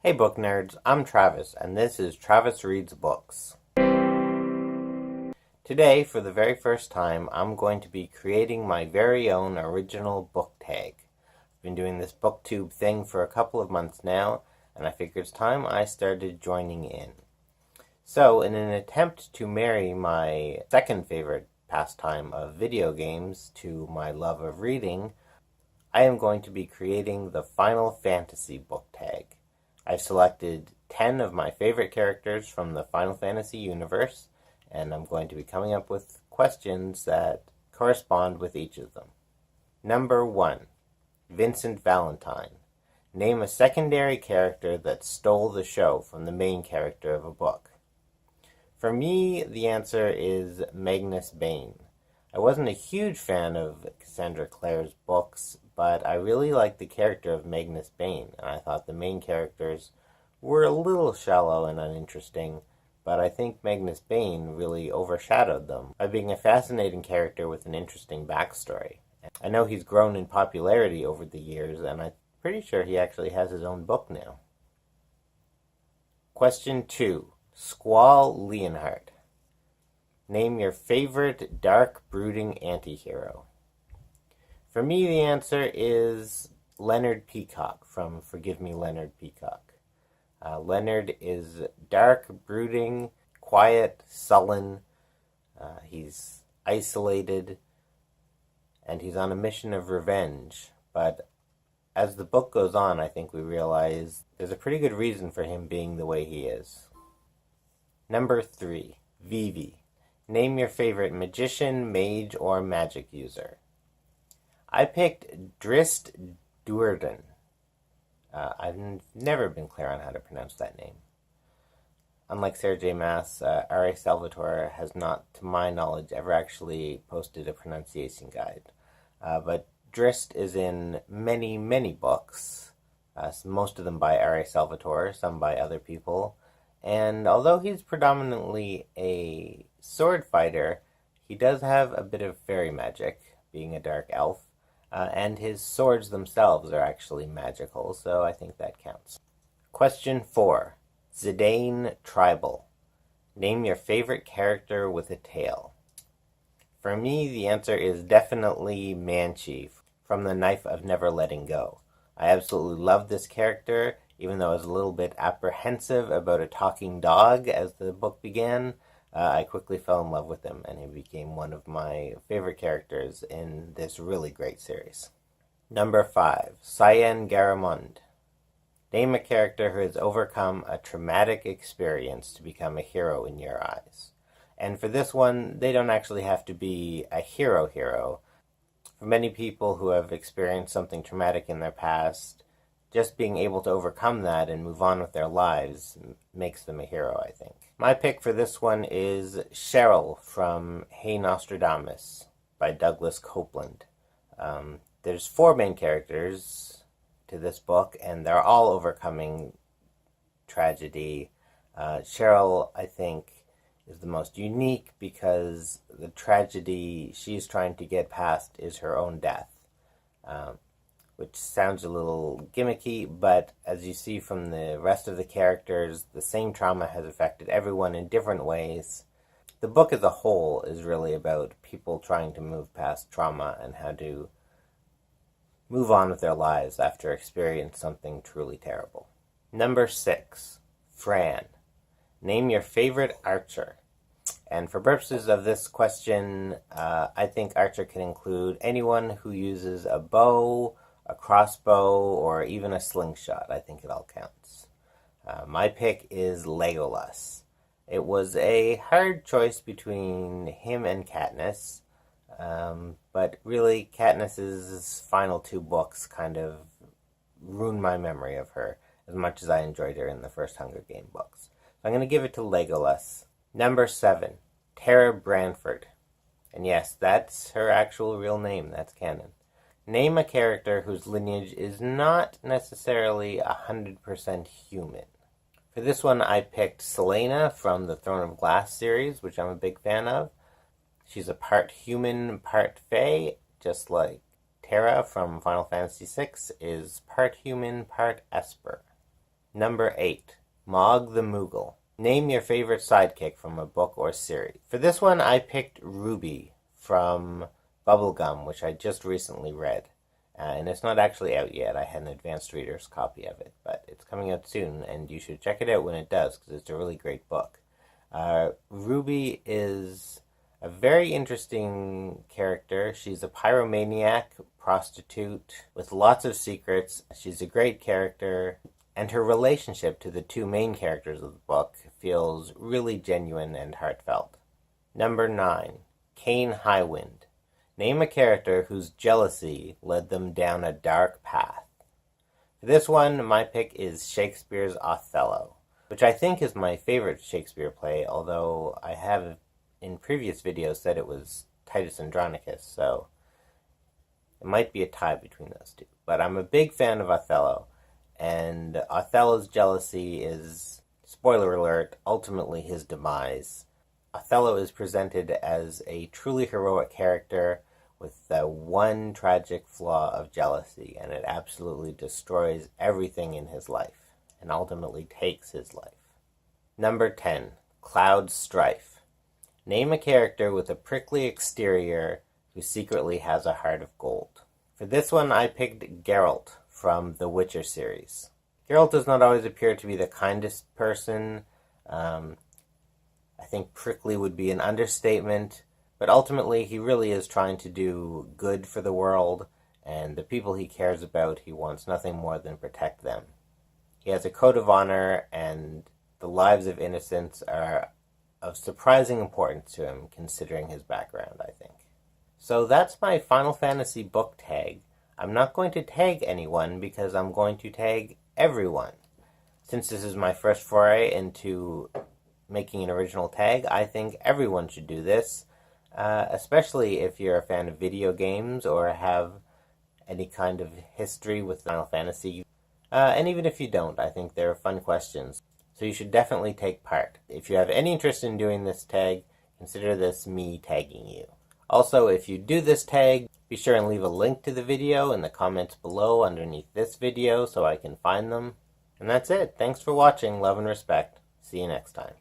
Hey book nerds, I'm Travis, and this is Travis Reads Books. Today, for the very first time, I'm going to be creating my very own original book tag. I've been doing this booktube thing for a couple of months now, and I figured it's time I started joining in. So, in an attempt to marry my second favorite pastime of video games to my love of reading, I am going to be creating the Final Fantasy book tag. I've selected 10 of my favorite characters from the Final Fantasy universe, and I'm going to be coming up with questions that correspond with each of them. Number 1. Vincent Valentine. Name a secondary character that stole the show from the main character of a book. For me, the answer is Magnus Bane. I wasn't a huge fan of Cassandra Clare's books, but I really liked the character of Magnus Bane, and I thought the main characters were a little shallow and uninteresting, but I think Magnus Bane really overshadowed them by being a fascinating character with an interesting backstory. I know he's grown in popularity over the years, and I'm pretty sure he actually has his own book now. Question 2. Squall Leonhart. Name your favorite dark, brooding antihero. For me, the answer is Leonard Peacock from Forgive Me, Leonard Peacock. Leonard is dark, brooding, quiet, sullen. He's isolated, and he's on a mission of revenge. But as the book goes on, I think we realize there's a pretty good reason for him being the way he is. Number 3. Vivi. Name your favorite magician, mage, or magic user. I picked Drist Duerden. I've never been clear on how to pronounce that name. Unlike Sarah J. Maas, R.A. Salvatore has not, to my knowledge, ever actually posted a pronunciation guide. But Drist is in many, many books, most of them by R.A. Salvatore, some by other people. And although he's predominantly a sword fighter, he does have a bit of fairy magic, being a dark elf. And his swords themselves are actually magical, so I think that counts. Question 4. Zadane Tribal. Name your favorite character with a tail. For me, the answer is definitely Manchi from The Knife of Never Letting Go. I absolutely love this character, even though I was a little bit apprehensive about a talking dog as the book began. I quickly fell in love with him, and he became one of my favorite characters in this really great series. Number 5. Cyan Garamonde. Name a character who has overcome a traumatic experience to become a hero in your eyes. And for this one, they don't actually have to be a hero. For many people who have experienced something traumatic in their past, just being able to overcome that and move on with their lives makes them a hero, I think. My pick for this one is Cheryl from Hey Nostradamus by Douglas Copeland. There's 4 main characters to this book, and they're all overcoming tragedy. Cheryl, I think, is the most unique because the tragedy she's trying to get past is her own death. Which sounds a little gimmicky, but as you see from the rest of the characters, the same trauma has affected everyone in different ways. The book as a whole is really about people trying to move past trauma and how to move on with their lives after experiencing something truly terrible. Number 6. Fran. Name your favorite archer. And for purposes of this question, I think archer can include anyone who uses a bow, a crossbow, or even a slingshot. I think it all counts. My pick is Legolas. It was a hard choice between him and Katniss, but really Katniss's final 2 books kind of ruined my memory of her as much as I enjoyed her in the first Hunger Game books. So I'm going to give it to Legolas. Number 7, Terra Branford. And yes, that's her actual real name. That's canon. Name a character whose lineage is not necessarily 100% human. For this one, I picked Selena from the Throne of Glass series, which I'm a big fan of. She's a part human, part fae, just like Terra from Final Fantasy VI is part human, part Esper. Number 8. Mog the Moogle. Name your favorite sidekick from a book or series. For this one, I picked Ruby from Bubblegum, which I just recently read. And it's not actually out yet. I had an advanced reader's copy of it, but it's coming out soon, and you should check it out when it does, because it's a really great book. Ruby is a very interesting character. She's a pyromaniac, prostitute, with lots of secrets. She's a great character, and her relationship to the two main characters of the book feels really genuine and heartfelt. Number 9. Kane Highwind. Name a character whose jealousy led them down a dark path. For this one, my pick is Shakespeare's Othello, which I think is my favorite Shakespeare play, although I have in previous videos said it was Titus Andronicus, so it might be a tie between those two. But I'm a big fan of Othello, and Othello's jealousy is, spoiler alert, ultimately his demise. Othello is presented as a truly heroic character with the one tragic flaw of jealousy, and it absolutely destroys everything in his life, and ultimately takes his life. Number 10. Cloud Strife. Name a character with a prickly exterior who secretly has a heart of gold. For this one, I picked Geralt from the Witcher series. Geralt does not always appear to be the kindest person. I think prickly would be an understatement, but ultimately he really is trying to do good for the world, and the people he cares about, he wants nothing more than protect them. He has a code of honor, and the lives of innocents are of surprising importance to him, considering his background, I think. So that's my Final Fantasy book tag. I'm not going to tag anyone because I'm going to tag everyone. Since this is my first foray into making an original tag, I think everyone should do this, especially if you're a fan of video games or have any kind of history with Final Fantasy. And even if you don't, I think they're fun questions. So you should definitely take part. If you have any interest in doing this tag, consider this me tagging you. Also, if you do this tag, be sure and leave a link to the video in the comments below underneath this video so I can find them. And that's it. Thanks for watching. Love and respect. See you next time.